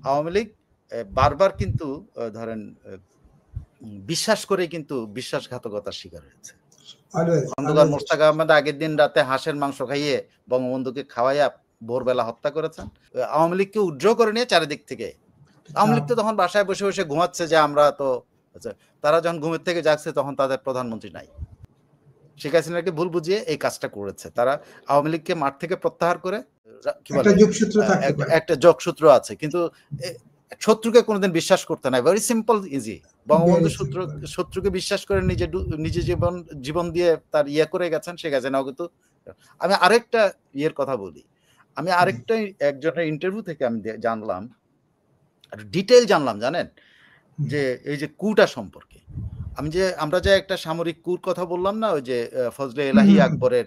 আওয়ামী লীগ বারবার কিন্তু ধরেন বিশ্বাস করে কিন্তু বিশ্বাসঘাতকতার শিকার হয়েছে। খন্দকার মোশতাক আহমেদ আগের দিন রাতে হাঁসের মাংস খাইয়ে বঙ্গবন্ধুকে খাওয়াইয়া ভোরবেলা হত্যা করেছেন। আওয়ামী লীগকে উজ্জ্বল করে নিয়ে চারিদিক থেকে। আওয়ামী লীগ তো তখন বাসায় বসে বসে ঘুমাচ্ছে যে আমরা তো তারা যখন ঘুমের থেকে জাগছে তখন তাদের প্রধানমন্ত্রী নাই। শেখ হাসিনাকে ভুল বুঝিয়ে এই কাজটা করেছে। তারা আওয়ামী লীগকে মাঠ থেকে প্রত্যাহার করে কি বলে একটা যোগসূত্র আছে, কিন্তু শত্রুকে কোনোদিন বিশ্বাস করতে নাই। Very simple easy. বঙ্গবন্ধু শত্রুকে বিশ্বাস করে নিজে জীবন দিয়ে তার ইয়ে করে গেছেন শেখ হাসিনাও কিন্তু। আমি আরেকটা ইয়ের কথা বলি। আমি আরেকটা একজনের ইন্টারভিউ থেকে আমি জানলাম, ডিটেইল জানলাম, জানেন যে এই যে কুটা সম্পর্কে আমরা যে একটা সামরিক কুর কথা বললাম না, ওই যে ফজলে এলাহি আকবরের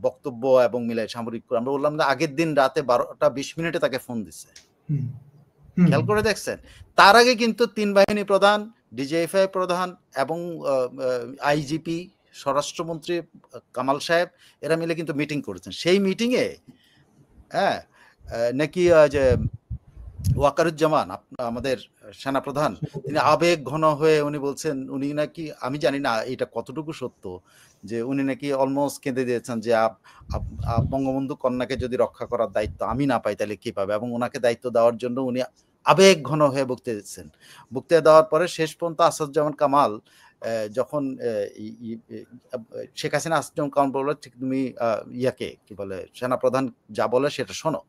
বক্তব্য এবং মিলাই সামরিক কূ, আমরা বললাম না আগের দিন রাতে 12:20 তাকে ফোন দিচ্ছে। খেয়াল করে দেখছেন? তার আগে কিন্তু 3 বাহিনী প্রধান, ডিজিএফআই প্রধান এবং আইজিপি, স্বরাষ্ট্রমন্ত্রী কামাল সাহেব এরা মিলে কিন্তু মিটিং করেছেন। সেই মিটিংয়ে নাকি যে ওয়াকারুজ্জামান আমাদের সেনাপ্রধান, তিনি আবেগ ঘন হয়ে উনি বলছেন, উনি নাকি, আমি জানি না এটা কতটুকু সত্য, যে উনি নাকি অলমোস্ট কেঁদে দিয়েছেন যে বঙ্গবন্ধু কন্যাকে যদি রক্ষা করার দায়িত্ব আমি না পাই তাহলে কি পাবে, এবং ওনাকে দায়িত্ব দেওয়ার জন্য উনি আবেগ ঘন হয়ে বক্তৃতা দিচ্ছেন। বক্তৃতা দেওয়ার পরে শেষ পর্যন্ত আসাদুজ্জামান কামাল যখন শেখ হাসিনা আসাদুজ্জামান কামাল বলল, তুমি ইয়াকে কি বলে সেনাপ্রধান যা বলে সেটা শোনো।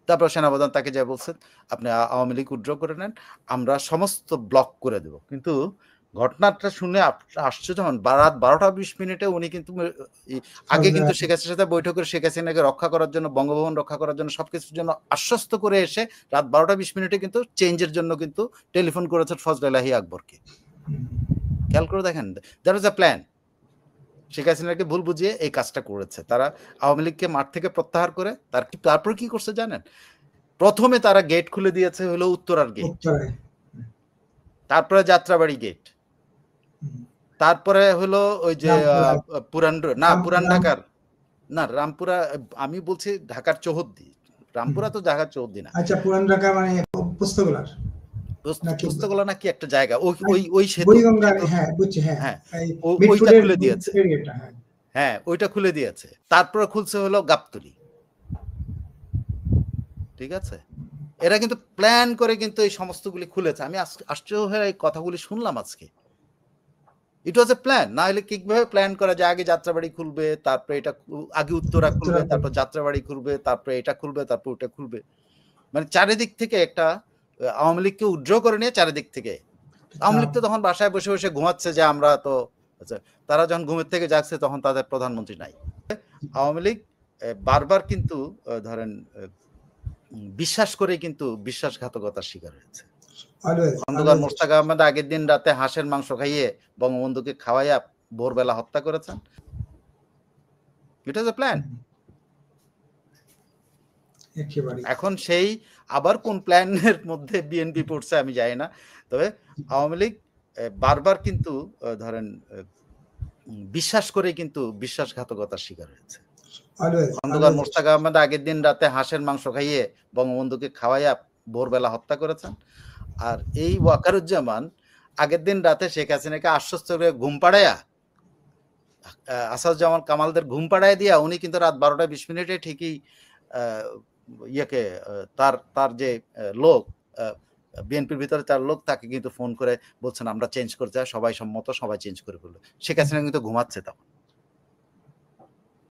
তারপর সেনাপ্রধান তাকে যা বলছেন, আপনি আওয়ামী লীগ উইথড্র করে নেন, আমরা সমস্ত ব্লক করে দেব। কিন্তু ঘটনাটা শুনে আশ্চর্য হন, রাত 12:20 উনি কিন্তু আগে কিন্তু শেখ হাসিনার সাথে বৈঠক করে শেখ হাসিনাকে রক্ষা করার জন্য, বঙ্গভবন রক্ষা করার জন্য, সবকিছুর জন্য আশ্বস্ত করে এসে রাত 12:20 কিন্তু চেঞ্জের জন্য কিন্তু টেলিফোন করেছেন ফজলে এলাহি আকবরকে। খেয়াল করে দেখেন, that was a plan. Sheikh হাসিনাকে ভুল বুঝিয়ে এই কাজটা করেছে। তারা আওয়ামী লীগকে মাঠ থেকে প্রত্যাহার করে তারপর কি করছে জানেন? প্রথমে তারা গেট খুলে দিয়েছে হলো উত্তরার গেট, তারপরে যাত্রাবাড়ি গেট, তারপরে হলো ওই যে পুরান ঢাকার না, রামপুরা, আমি বলছি ঢাকার চৌহদ্দি, রামপুরা তো ঢাকার চৌহদ্দি না। আচ্ছা, পুরান ঢাকা মানে পুস্তকলা নাকি একটা জায়গা, ওই সেতু, ওইটা খুলে দিয়েছে। হ্যাঁ, ওইটা খুলে দিয়েছে। তারপরে খুলছে হলো গাবতলী। ঠিক আছে, এরা কিন্তু প্ল্যান করে কিন্তু এই সমস্তগুলি খুলেছে। আমি আশ্চর্য হয়ে এই কথাগুলি শুনলাম আজকে। ইট ওয়াজ এ প্ল্যান। না হলে কিভাবে প্ল্যান করা যায়, আগে যাত্রাবাড়ি খুলবে, তারপরে এটা আগে উত্তরা খুলবে, তারপর যাত্রাবাড়ি খুলবে, তারপরে এটা খুলবে, তারপর ওটা খুলবে। মানে চারিদিক থেকে একটা আওয়ামী লীগকে উজ্জ্বল করে নিয়ে চারিদিক থেকে। আওয়ামী লীগ তো তখন বাসায় বসে বসে ঘুমাচ্ছে যে আমরা তো, তারা যখন ঘুমের থেকে জাগছে তখন তাদের প্রধানমন্ত্রী নাই। আওয়ামী লীগ বারবার কিন্তু ধরেন বিশ্বাস করে কিন্তু বিশ্বাসঘাতকতার শিকার হয়েছে। খন্দকার মোশতাক আহমেদ আগের দিন রাতে হাঁসের মাংস খাইয়ে বঙ্গবন্ধুকে খাওয়াইয়া ভোরবেলা হত্যা করেছেন। ইট ওয়াজ এ প্ল্যান। এখন সেই আবার কোন প্ল্যানের মধ্যে বিএনপি পড়ছে আমি জানি না, তবে আওয়ামী লীগ বারবার কিন্তু ধরেন বিশ্বাস করে কিন্তু বিশ্বাসঘাতকতার শিকার হয়েছে। খন্দকার মোশতাক আহমেদ আগের দিন রাতে হাঁসের মাংস খাইয়ে বঙ্গবন্ধুকে খাওয়াইয়া ভোরবেলা হত্যা করেছেন। আর এই ওয়াকারুজ্জামান আগের দিন রাতে শেখ হাসিনাকে আশ্বস্ত করে ঘুম পাড়াইয়া, আসাদুজ্জামান কামালদের ঘুম পাড়াইয়া দিয়া উনি কিন্তু রাত 12:20 ঠিকই ইয়েকে তার যে লোক বিএনপির ভিতরে তার লোক, তাকে কিন্তু ফোন করে বলছেন আমরা চেঞ্জ করতে চাই, সবাই সম্মত, সবাই চেঞ্জ করে ফেললো। শেখ হাসিনা কিন্তু ঘুমাচ্ছে তখন।